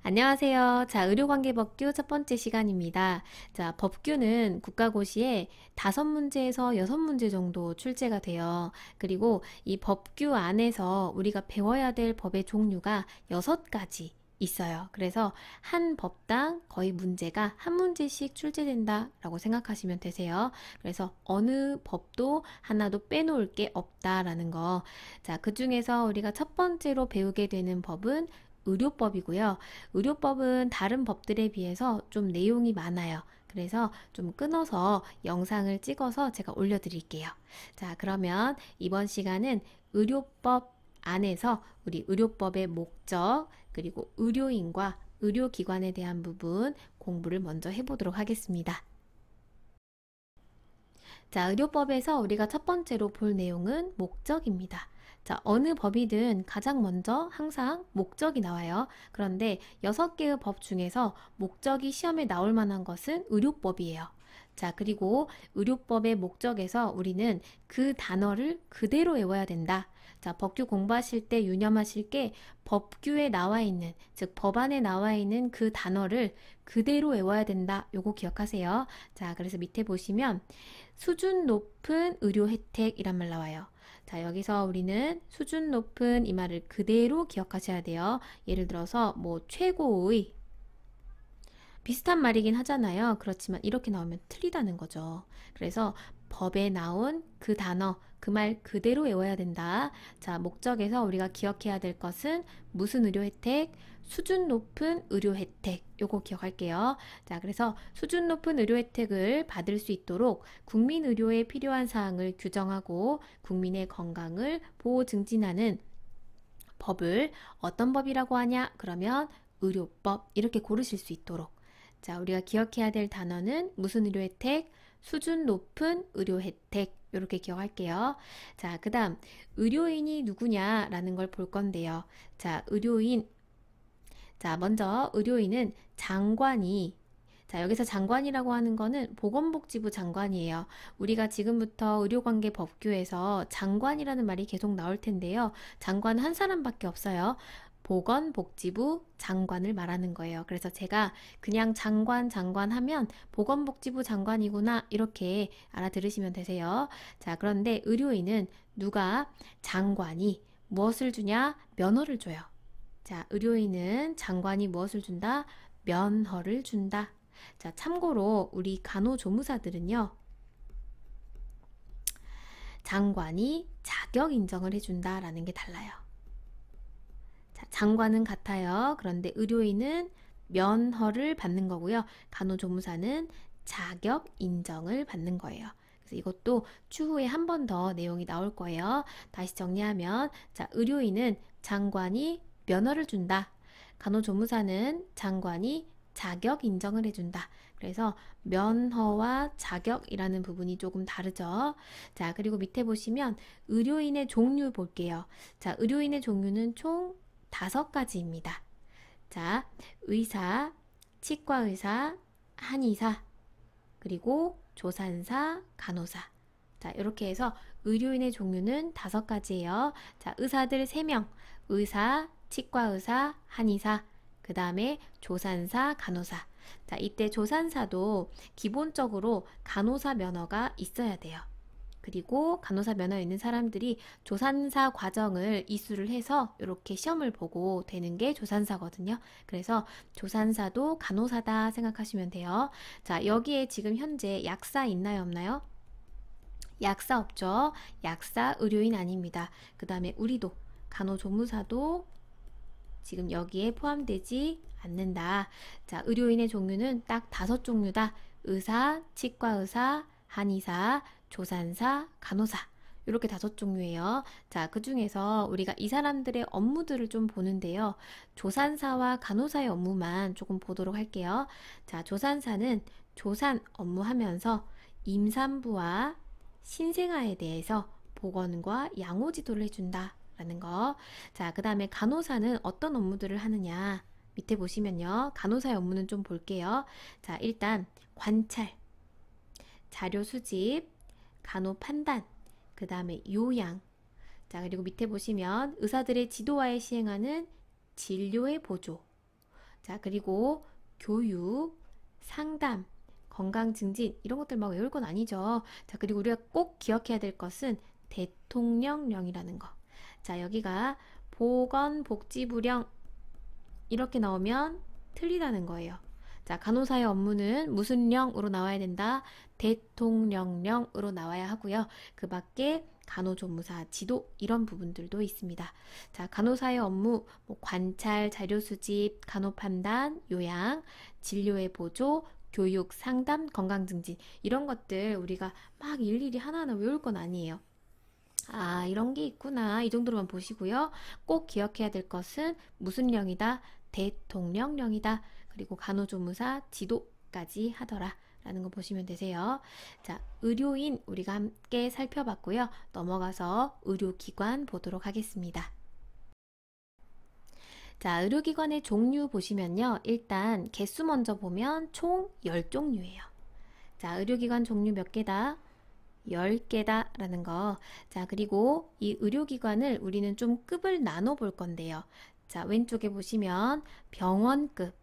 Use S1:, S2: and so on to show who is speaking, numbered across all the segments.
S1: 안녕하세요. 자, 의료관계법규 첫 번째 시간입니다. 자, 법규는 국가고시에 5문제에서 6문제 정도 출제가 돼요. 그리고 이 법규 안에서 우리가 배워야 될 법의 종류가 6가지 있어요. 그래서 한 법당 거의 문제가 한 문제씩 출제된다라고 생각하시면 되세요. 그래서 어느 법도 하나도 빼놓을 게 없다라는 거. 자, 그 중에서 우리가 첫 번째로 배우게 되는 법은 의료법이고요. 의료법은 다른 법들에 비해서 좀 내용이 많아요. 그래서 좀 끊어서 영상을 찍어서 제가 올려드릴게요. 자, 그러면 이번 시간은 의료법 안에서 우리 의료법의 목적, 그리고 의료인과 의료기관에 대한 부분 공부를 먼저 해보도록 하겠습니다. 자, 의료법에서 우리가 첫 번째로 볼 내용은 목적입니다. 자, 어느 법이든 가장 먼저 항상 목적이 나와요. 그런데 6개의 법 중에서 목적이 시험에 나올 만한 것은 의료법이에요. 자, 그리고 의료법의 목적에서 우리는 그 단어를 그대로 외워야 된다. 자, 법규 공부하실 때 유념하실 게 법규에 나와 있는, 즉 법안에 나와 있는 그 단어를 그대로 외워야 된다. 요거 기억하세요. 자, 그래서 밑에 보시면 수준 높은 의료 혜택이란 말 나와요. 자, 여기서 우리는 수준 높은 이 말을 그대로 기억하셔야 돼요. 예를 들어서 뭐 최고의, 비슷한 말이긴 하잖아요. 그렇지만 이렇게 나오면 틀리다는 거죠. 그래서 법에 나온 그 단어, 그 말 그대로 외워야 된다. 자, 목적에서 우리가 기억해야 될 것은 무슨 의료 혜택, 수준 높은 의료 혜택, 요거 기억할게요. 자, 그래서 수준 높은 의료 혜택을 받을 수 있도록 국민 의료에 필요한 사항을 규정하고 국민의 건강을 보호 증진하는 법을 어떤 법이라고 하냐? 그러면 의료법, 이렇게 고르실 수 있도록. 자, 우리가 기억해야 될 단어는 무슨 의료 혜택, 수준 높은 의료 혜택, 이렇게 기억할게요. 자, 그 다음 의료인이 누구냐라는 걸 볼 건데요. 자, 의료인. 자, 먼저 의료인은 장관이, 자, 여기서 장관이라고 하는 거는 보건복지부 장관이에요. 우리가 지금부터 의료관계 법규에서 장관이라는 말이 계속 나올 텐데요. 장관은 한 사람밖에 없어요. 보건복지부 장관을 말하는 거예요. 그래서 제가 그냥 장관 하면 보건복지부 장관이구나 이렇게 알아들으시면 되세요. 자, 그런데 의료인은 누가 장관이 무엇을 주냐? 면허를 줘요. 자, 의료인은 장관이 무엇을 준다? 면허를 준다. 자, 참고로 우리 간호조무사들은요, 장관이 자격 인정을 해준다라는 게 달라요. 자, 장관은 같아요. 그런데 의료인은 면허를 받는 거고요. 간호조무사는 자격 인정을 받는 거예요. 그래서 이것도 추후에 한 번 더 내용이 나올 거예요. 다시 정리하면, 자, 의료인은 장관이 면허를 준다. 간호조무사는 장관이 자격 인정을 해준다. 그래서 면허와 자격이라는 부분이 조금 다르죠. 자, 그리고 밑에 보시면 의료인의 종류 볼게요. 자, 의료인의 종류는 총 5가지입니다. 자, 의사, 치과의사, 한의사, 그리고 조산사, 간호사. 자, 이렇게 해서 의료인의 종류는 5가지예요. 자, 의사들 3명, 의사, 치과의사, 한의사, 그 다음에 조산사, 간호사. 자, 이때 조산사도 기본적으로 간호사 면허가 있어야 돼요. 그리고 간호사 면허 있는 사람들이 조산사 과정을 이수를 해서 이렇게 시험을 보고 되는 게 조산사거든요. 그래서 조산사도 간호사다 생각하시면 돼요. 자, 여기에 지금 현재 약사 있나요, 없나요? 약사 없죠. 약사 의료인 아닙니다. 그 다음에 우리도 간호조무사도 지금 여기에 포함되지 않는다. 자, 의료인의 종류는 딱 5종류다. 의사, 치과의사, 한의사, 조산사, 간호사. 이렇게 5종류예요. 자, 그 중에서 우리가 이 사람들의 업무들을 좀 보는데요. 조산사와 간호사의 업무만 조금 보도록 할게요. 자, 조산사는 조산 업무하면서 임산부와 신생아에 대해서 보건과 양호 지도를 해준다. 라는 거. 자, 그 다음에 간호사는 어떤 업무들을 하느냐. 밑에 보시면요. 간호사의 업무는 좀 볼게요. 자, 일단 관찰, 자료 수집, 간호 판단, 그 다음에 요양. 자, 그리고 밑에 보시면 의사들의 지도하에 시행하는 진료의 보조. 자, 그리고 교육, 상담, 건강 증진 이런 것들 막 외울 건 아니죠. 자, 그리고 우리가 꼭 기억해야 될 것은 대통령령이라는 거. 자, 여기가 보건복지부령 이렇게 나오면 틀리다는 거예요. 자, 간호사의 업무는 무슨 령으로 나와야 된다? 대통령령으로 나와야 하고요. 그 밖에 간호조무사, 지도 이런 부분들도 있습니다. 자, 간호사의 업무, 뭐 관찰, 자료 수집, 간호 판단, 요양, 진료의 보조, 교육, 상담, 건강 증진 이런 것들 우리가 막 일일이 하나하나 외울 건 아니에요. 아, 이런 게 있구나. 이 정도로만 보시고요. 꼭 기억해야 될 것은 무슨 령이다? 대통령령이다. 그리고 간호조무사 지도까지 하더라. 라는 거 보시면 되세요. 자, 의료인 우리가 함께 살펴봤고요. 넘어가서 의료기관 보도록 하겠습니다. 자, 의료기관의 종류 보시면요. 일단 개수 먼저 보면 총 10종류예요. 자, 의료기관 종류 몇 개다? 10개다 라는 거. 자, 그리고 이 의료기관을 우리는 좀 급을 나눠 볼 건데요. 자, 왼쪽에 보시면 병원급,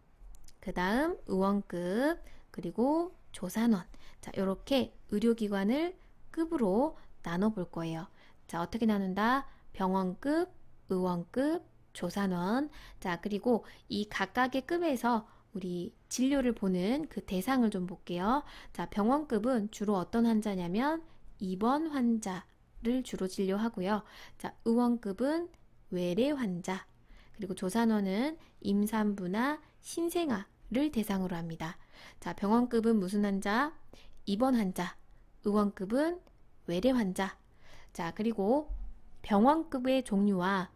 S1: 그 다음 의원급, 그리고 조산원. 자, 이렇게 의료기관을 급으로 나눠 볼 거예요. 자, 어떻게 나눈다? 병원급, 의원급, 조산원. 자, 그리고 이 각각의 급에서 우리 진료를 보는 그 대상을 좀 볼게요. 자, 병원급은 주로 어떤 환자냐면 입원 환자를 주로 진료하고요. 자, 의원급은 외래 환자, 그리고 조산원은 임산부나 신생아를 대상으로 합니다. 자, 병원급은 무슨 환자? 입원 환자. 의원급은 외래 환자. 자, 그리고 병원급의 종류와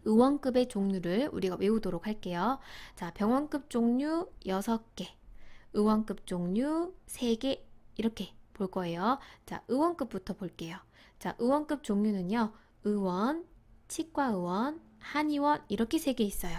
S1: 의원급의 종류를 우리가 외우도록 할게요. 자, 병원급 종류 6개, 의원급 종류 3개 이렇게 볼 거예요. 자, 의원급부터 볼게요. 자, 의원급 종류는요. 의원, 치과의원, 한의원 이렇게 3개 있어요.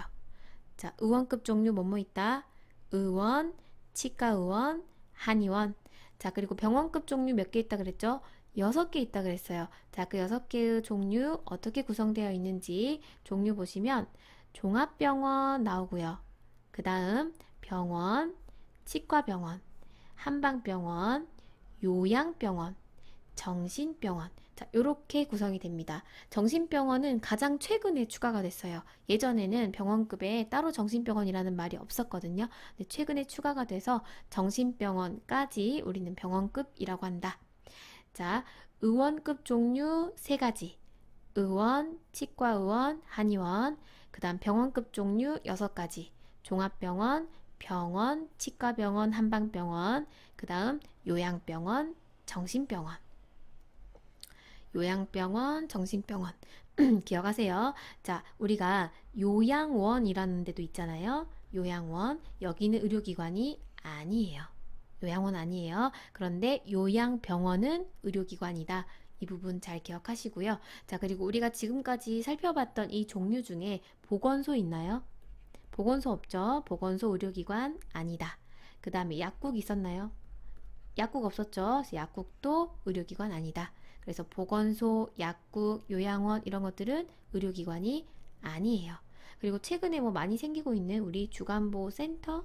S1: 자, 의원급 종류 뭐뭐 있다? 의원, 치과의원, 한의원. 자, 그리고 병원급 종류 몇 개 있다 그랬죠? 6개 있다 그랬어요. 자, 그 6개의 종류 어떻게 구성되어 있는지 종류 보시면 종합병원 나오고요. 그 다음 병원, 치과병원, 한방병원, 요양병원, 정신병원. 자, 이렇게 구성이 됩니다. 정신병원은 가장 최근에 추가가 됐어요. 예전에는 병원급에 따로 정신병원이라는 말이 없었거든요. 근데 최근에 추가가 돼서 정신병원까지 우리는 병원급이라고 한다. 자, 의원급 종류 3가지. 의원, 치과의원, 한의원. 그 다음 병원급 종류 6가지. 종합병원, 병원, 치과병원, 한방병원. 그 다음 요양병원, 정신병원. 요양병원, 정신병원. 기억하세요. 자, 우리가 요양원이라는 데도 있잖아요. 요양원. 여기는 의료기관이 아니에요. 요양원 아니에요. 그런데 요양병원은 의료기관이다. 이 부분 잘 기억하시고요. 자, 그리고 우리가 지금까지 살펴봤던 이 종류 중에 보건소 있나요? 보건소 없죠? 보건소 의료기관 아니다. 그 다음에 약국 있었나요? 약국 없었죠? 약국도 의료기관 아니다. 그래서 보건소, 약국, 요양원 이런 것들은 의료기관이 아니에요. 그리고 최근에 뭐 많이 생기고 있는 우리 주간보호센터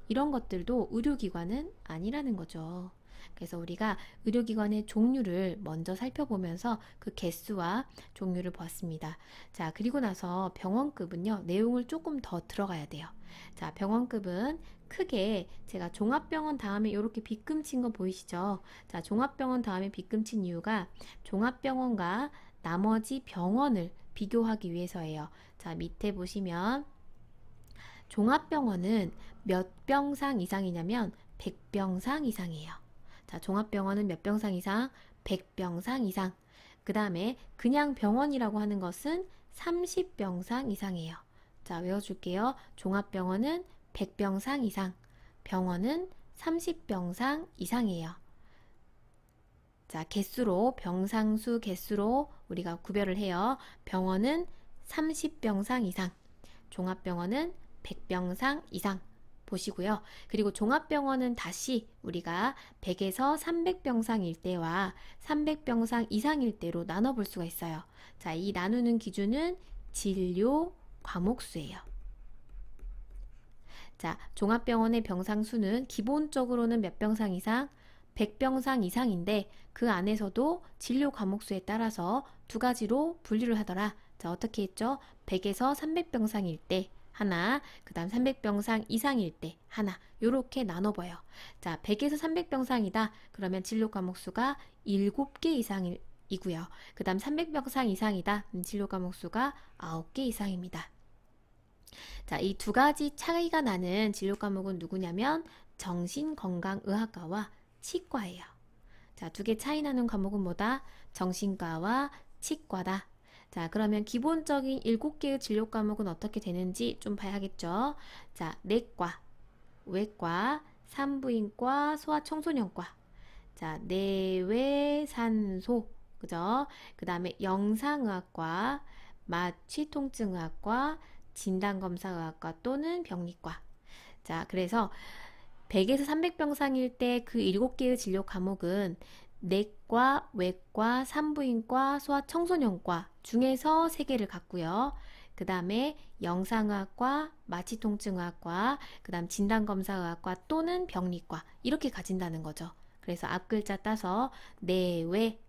S1: 이런 것들도 의료기관은 아니라는 거죠. 그래서 우리가 의료기관의 종류를 먼저 살펴보면서 그 개수와 종류를 보았습니다. 자, 그리고 나서 병원급은요, 내용을 조금 더 들어가야 돼요. 자, 병원급은 크게 제가 종합병원 다음에 이렇게 빗금 친 거 보이시죠? 자, 종합병원 다음에 빗금 친 이유가 종합병원과 나머지 병원을 비교하기 위해서예요. 자, 밑에 보시면 종합병원은 몇 병상 이상이냐면 100병상 이상이에요. 자, 종합병원은 몇 병상 이상? 100병상 이상. 그 다음에 그냥 병원이라고 하는 것은 30병상 이상이에요. 자, 외워줄게요. 종합병원은 100병상 이상, 병원은 30병상 이상이에요. 자, 개수로, 병상수 개수로 우리가 구별을 해요. 병원은 30병상 이상, 종합병원은 100병상 이상 보시고요. 그리고 종합병원은 다시 우리가 100에서 300병상일 때와 300병상 이상일 때로 나눠볼 수가 있어요. 자, 이 나누는 기준은 진료 과목수예요. 자, 종합병원의 병상 수는 기본적으로는 몇 병상 이상? 100병상 이상인데 그 안에서도 진료 과목 수에 따라서 두 가지로 분류를 하더라. 자, 어떻게 했죠? 100에서 300병상일 때 하나, 그 다음 300병상 이상일 때 하나, 요렇게 나눠봐요. 자, 100에서 300병상이다. 그러면 진료 과목 수가 7개 이상이고요. 그 다음 300병상 이상이다. 진료 과목 수가 9개 이상입니다. 자, 이 두 가지 차이가 나는 진료 과목은 누구냐면 정신건강의학과와 치과예요. 자, 두 개 차이 나는 과목은 뭐다? 정신과와 치과다. 자, 그러면 기본적인 7개의 진료 과목은 어떻게 되는지 좀 봐야겠죠. 자, 내과, 외과, 산부인과, 소아청소년과. 자, 내외산소, 그죠? 그 다음에 영상의학과, 마취통증의학과, 진단검사의학과 또는 병리과. 자, 그래서 100에서 300병상일 때 그 7개의 진료 과목은 내과, 외과, 산부인과, 소아청소년과 중에서 3개를 갖고요. 그 다음에 영상의학과, 마취통증의학과, 그 다음 진단검사의학과 또는 병리과 이렇게 가진다는 거죠. 그래서 앞글자 따서 내외,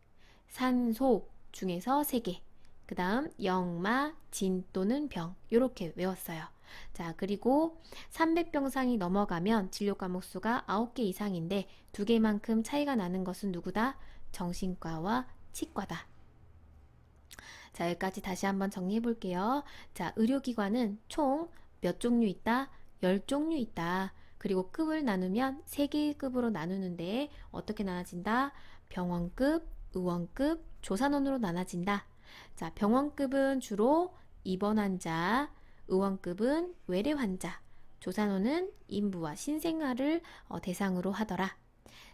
S1: 산소 중에서 3개, 그 다음 영마, 진 또는 병 이렇게 외웠어요. 자, 그리고 300병상이 넘어가면 진료 과목 수가 9개 이상인데 2개만큼 차이가 나는 것은 누구다? 정신과와 치과다. 자, 여기까지 다시 한번 정리해 볼게요. 자, 의료기관은 총 몇 종류 있다? 10종류 있다. 그리고 급을 나누면 3개의 급으로 나누는데 어떻게 나눠진다? 병원급, 의원급, 조산원으로 나눠진다. 자, 병원급은 주로 입원 환자, 의원급은 외래 환자, 조산원은 인부와 신생아를 대상으로 하더라.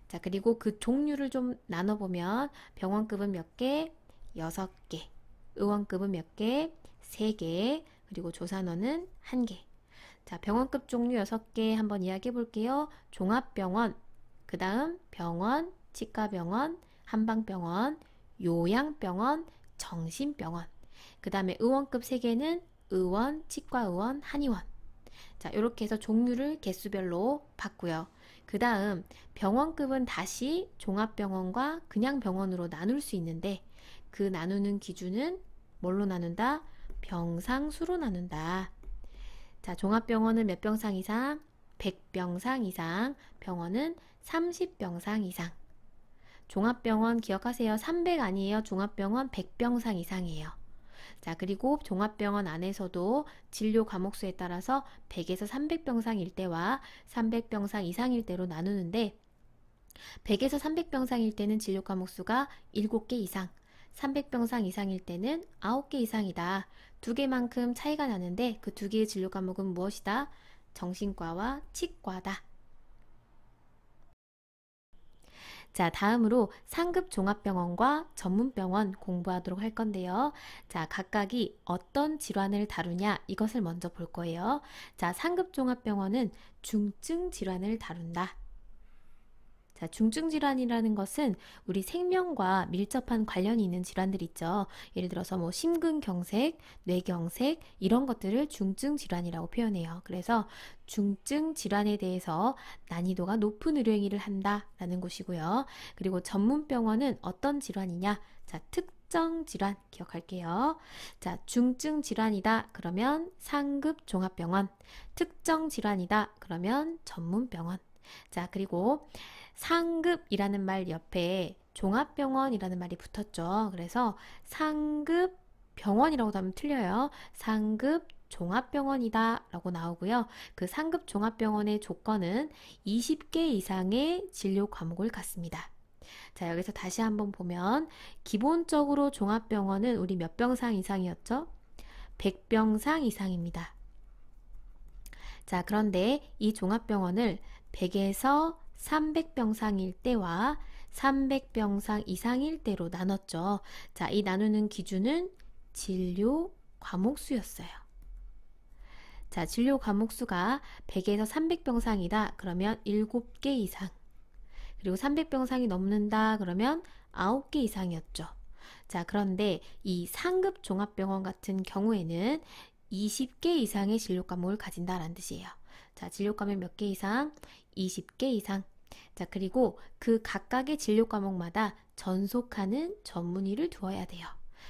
S1: 자, 그리고 그 종류를 좀 나눠보면 병원급은 몇 개? 6개. 의원급은 몇 개? 3개. 그리고 조산원은 1개. 자, 병원급 종류 6개 한번 이야기해 볼게요. 종합병원, 그 다음 병원, 치과병원, 한방병원, 요양병원, 정신병원. 그 다음에 의원급 3개는 의원, 치과의원, 한의원. 자, 이렇게 해서 종류를 개수별로 봤고요. 그 다음 병원급은 다시 종합병원과 그냥 병원으로 나눌 수 있는데 그 나누는 기준은 뭘로 나눈다? 병상수로 나눈다. 자, 종합병원은 몇 병상 이상? 100병상 이상. 병원은 30병상 이상. 종합병원 기억하세요. 300 아니에요. 종합병원 100병상 이상이에요. 자, 그리고 종합병원 안에서도 진료 과목수에 따라서 100에서 300병상일 때와 300병상 이상일 때로 나누는데 100에서 300병상일 때는 진료 과목수가 7개 이상, 300병상 이상일 때는 9개 이상이다. 2개만큼 차이가 나는데 그 2개의 진료 과목은 무엇이다? 정신과와 치과다. 자, 다음으로 상급 종합병원과 전문병원 공부하도록 할 건데요. 자, 각각이 어떤 질환을 다루냐 이것을 먼저 볼 거예요. 자, 상급 종합병원은 중증 질환을 다룬다. 자, 중증 질환이라는 것은 우리 생명과 밀접한 관련이 있는 질환들 있죠. 예를 들어서 뭐 심근경색, 뇌경색 이런 것들을 중증 질환이라고 표현해요. 그래서 중증 질환에 대해서 난이도가 높은 의료행위를 한다라는 곳이고요. 그리고 전문병원은 어떤 질환이냐? 자, 특정 질환 기억할게요. 자, 중증 질환이다. 그러면 상급 종합병원. 특정 질환이다. 그러면 전문병원. 자, 그리고 상급이라는 말 옆에 종합병원이라는 말이 붙었죠. 그래서 상급 병원이라고도 하면 틀려요. 상급 종합병원이다 라고 나오고요. 그 상급 종합병원의 조건은 20개 이상의 진료 과목을 갖습니다. 자, 여기서 다시 한번 보면 기본적으로 종합병원은 우리 몇 병상 이상이었죠? 100병상 이상입니다. 자, 그런데 이 종합병원을 100에서 300병상일 때와 300병상 이상일 때로 나눴죠. 자, 이 나누는 기준은 진료 과목수였어요. 자, 진료 과목수가 100에서 300병상이다. 그러면 7개 이상. 그리고 300병상이 넘는다. 그러면 9개 이상이었죠. 자, 그런데 이 상급 종합병원 같은 경우에는 20개 이상의 진료 과목을 가진다라는 뜻이에요. 자, 진료 과목 몇 개 이상? 20개 이상. 자, 그리고 그 각각의 진료 과목마다 전속하는 전문의를 두어야 돼요.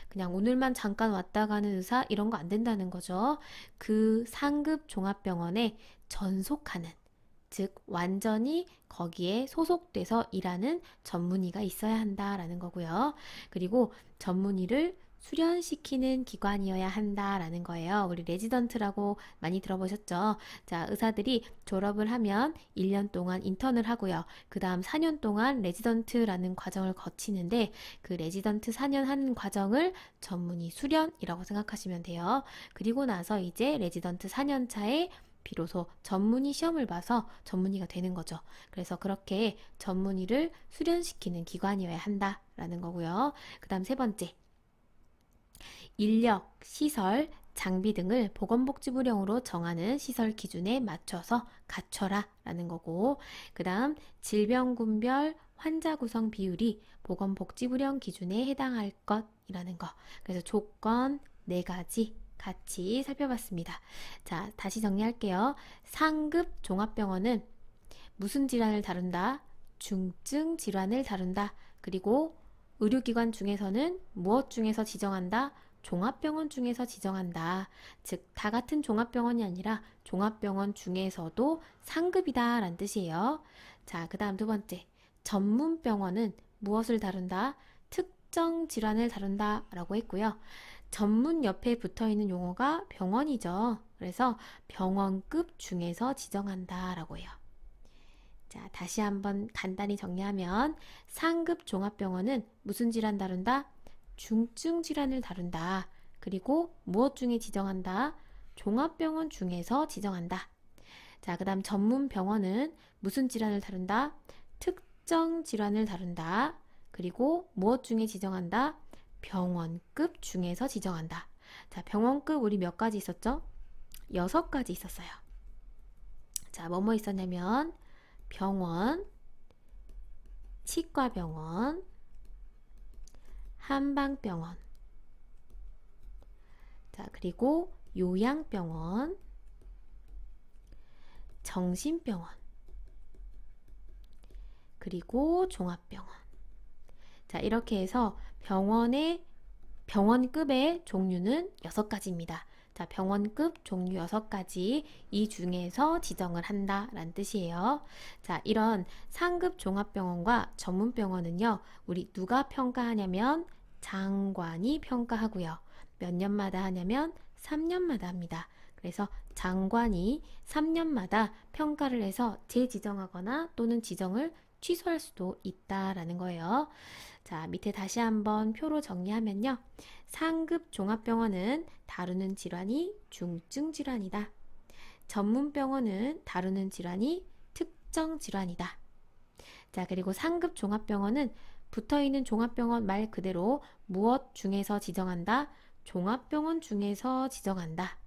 S1: 그냥 오늘만 잠깐 왔다 가는 의사 이런 거 안 된다는 거죠. 그 상급 종합병원에 전속하는, 즉 완전히 거기에 소속돼서 일하는 전문의가 있어야 한다라는 거고요. 그리고 전문의를 수련시키는 기관이어야 한다라는 거예요. 우리 레지던트라고 많이 들어보셨죠? 자, 의사들이 졸업을 하면 1년 동안 인턴을 하고요. 그 다음 4년 동안 레지던트라는 과정을 거치는데 그 레지던트 4년 하는 과정을 전문의 수련이라고 생각하시면 돼요. 그리고 나서 이제 레지던트 4년 차에 비로소 전문의 시험을 봐서 전문의가 되는 거죠. 그래서 그렇게 전문의를 수련시키는 기관이어야 한다라는 거고요. 그 다음 세 번째. 인력, 시설, 장비 등을 보건복지부령으로 정하는 시설 기준에 맞춰서 갖춰라 라는 거고, 그 다음 질병군별 환자 구성 비율이 보건복지부령 기준에 해당할 것이라는 거. 그래서 조건 4가지 같이 살펴봤습니다. 자, 다시 정리할게요. 상급 종합병원은 무슨 질환을 다룬다? 중증 질환을 다룬다. 그리고 의료기관 중에서는 무엇 중에서 지정한다? 종합병원 중에서 지정한다. 즉, 다 같은 종합병원이 아니라 종합병원 중에서도 상급이다 라는 뜻이에요. 자, 그 다음 두 번째. 전문병원은 무엇을 다룬다? 특정 질환을 다룬다 라고 했고요. 전문 옆에 붙어 있는 용어가 병원이죠. 그래서 병원급 중에서 지정한다 라고 해요. 자, 다시 한번 간단히 정리하면 상급 종합병원은 무슨 질환 다룬다? 중증 질환을 다룬다. 그리고 무엇 중에 지정한다? 종합병원 중에서 지정한다. 자, 그 다음 전문병원은 무슨 질환을 다룬다? 특정 질환을 다룬다. 그리고 무엇 중에 지정한다? 병원급 중에서 지정한다. 자, 병원급 우리 몇 가지 있었죠? 6가지 있었어요. 자, 뭐뭐 있었냐면 병원, 치과병원, 한방병원, 자, 그리고 요양병원, 정신병원, 그리고 종합병원. 자, 이렇게 해서 병원급의 종류는 6가지입니다. 자, 병원급 종류 6가지 이 중에서 지정을 한다 라는 뜻이에요. 자, 이런 상급 종합병원과 전문병원은요, 우리 누가 평가하냐면 장관이 평가하고요. 몇 년마다 하냐면 3년마다 합니다. 그래서 장관이 3년마다 평가를 해서 재지정하거나 또는 지정을 취소할 수도 있다라는 거예요. 자, 밑에 다시 한번 표로 정리하면요. 상급 종합병원은 다루는 질환이 중증 질환이다. 전문병원은 다루는 질환이 특정 질환이다. 자, 그리고 상급 종합병원은 붙어있는 종합병원 말 그대로 무엇 중에서 지정한다? 종합병원 중에서 지정한다.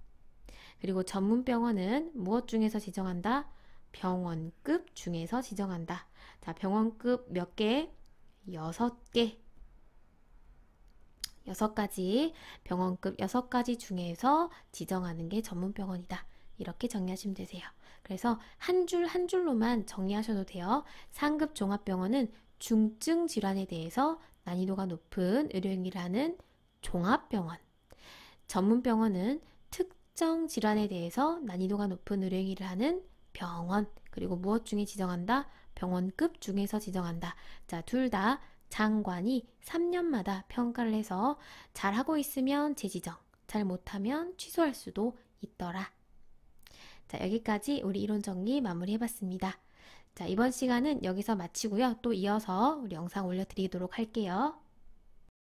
S1: 그리고 전문병원은 무엇 중에서 지정한다? 병원급 중에서 지정한다. 자, 병원급 몇 개? 6개. 6가지 병원급 6가지 중에서 지정하는 게 전문병원이다. 이렇게 정리하시면 되세요. 그래서 한 줄 한 줄로만 정리하셔도 돼요. 상급 종합병원은 중증 질환에 대해서 난이도가 높은 의료행위를 하는 종합병원. 전문병원은 특정 질환에 대해서 난이도가 높은 의료행위를 하는 병원. 그리고 무엇 중에 지정한다? 병원급 중에서 지정한다. 자, 둘 다 장관이 3년마다 평가를 해서 잘하고 있으면 재지정, 잘 못하면 취소할 수도 있더라. 자, 여기까지 우리 이론 정리 마무리해봤습니다. 자, 이번 시간은 여기서 마치고요. 또 이어서 우리 영상 올려드리도록 할게요.